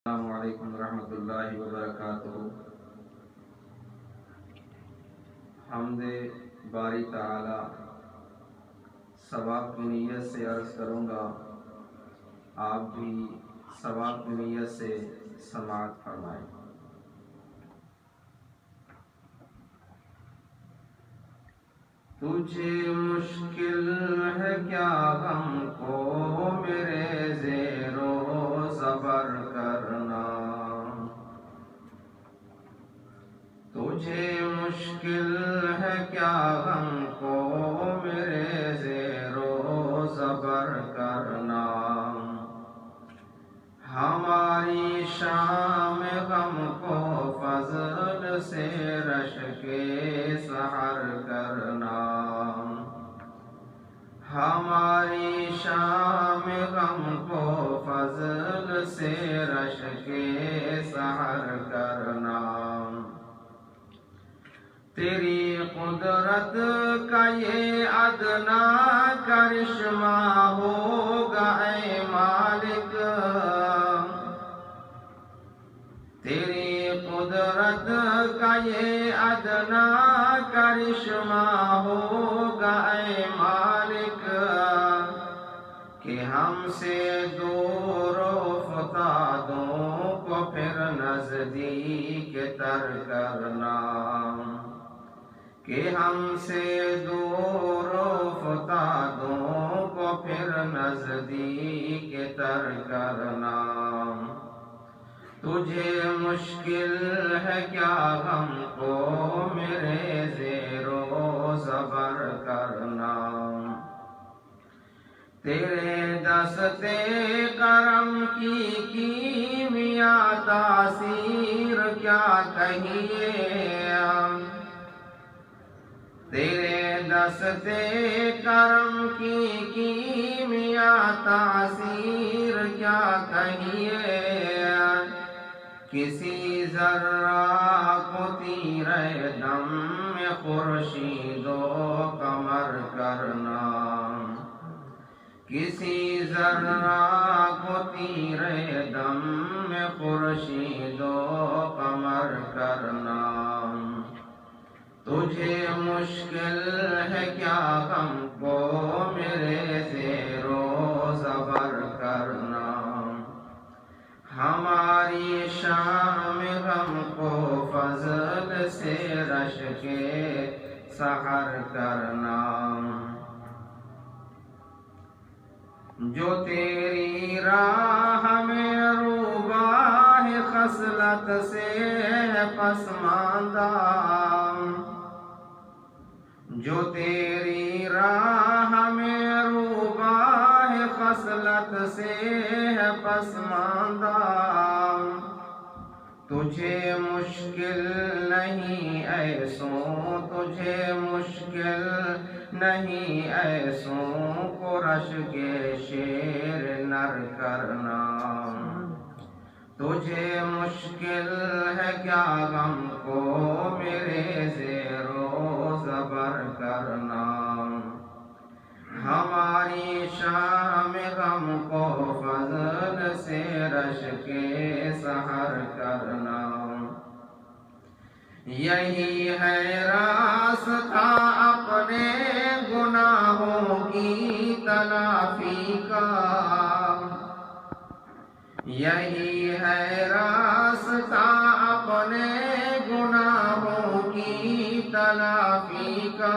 السلام علیکم ورحمۃ اللہ وبرکاتہ۔ حمد باری تعالی ثواب کی نیت سے عرض کروں گا، آپ بھی ثواب کی نیت سے سماعت فرمائیں۔ تجھے مشکل ہے کیا غم کو میرے زیر و زبر کرنا، تجھے مشکل ہے کیا غم کو میرے زیر و زبر کرنا، ہماری شام غم کو فضل سے رشک سحر کرنا، ہماری شام غم کو فضل سے رشک سحر کرنا، تیری قدرت کا یہ ادنا کرشمہ ہوگا اے مالک، تیری قدرت کا یہ ادنا کرشمہ ہوگا اے مالک، کہ ہم سے دور افتادوں کو پھر نزدیک تر کرنا، کہ ہم سے دور افتادوں کو پھر نزدیک تر کرنا، تجھے مشکل ہے کیا غم کو میرے زیر و زبر کرنا، تیرے دستے کرم کی کیمیاء تاثیر کیا کہیے، تیرے دستے کرم کی کیمیاء تاثیر کیا کہیے، کسی ذرہ کو تیرے دم میں خورشید و قمر کرنا، کسی ذرہ کو تیرے دم میں خورشید و قمر کرنا، تجھے مشکل ہے کیا غم کو میرے زیر و زبر کرنا، ہماری شام غم کو فضل سے رشک سحر کرنا، جو تیری راہ میں روباہ خصلت سے ہے پسماندہ، جو تیری راہ میں روباہ خصلت سے ہے پسماندہ، تجھے مشکل نہیں ایسوں، تجھے مشکل نہیں ایسوں کو رشک شیر نر کرنا، تجھے مشکل ہے کیا غم کو میرے زیر و زبر کرنا، ہماری شام غم کو فضل سے رشک سحر کرنا، یہی ہے راستہ اپنے گناہوں کی تلافی کا، یہی ہے راستہ اپنے گناہوں کی تلافی کا،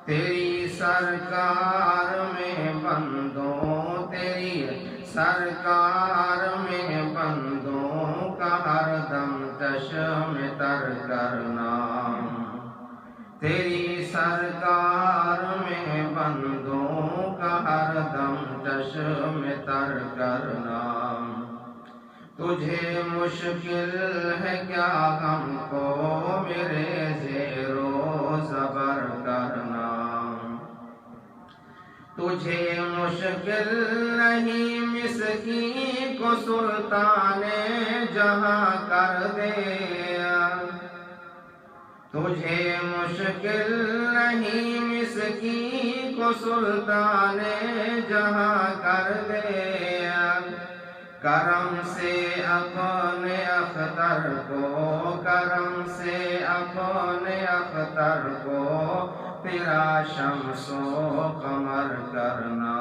تیری سرکار میں بندوں، تیری سرکار میں بندوں کا ہر دم چشم تر کرنا، تیری سرکار میں بندوں کا ہر دم چشم تر کرنا، تجھے مشکل ہے کیا غم کو میرے زیر و زبر کرنا، تجھے مشکل نہیں مسکین کو سلطان جہاں کر دے، تجھے مشکل نہیں مسکین کو سلطان جہاں کر دے، کرم سے اپنے اختر کو، کرم سے اپنے اختر کو تیرا شمس و قمر کرنا۔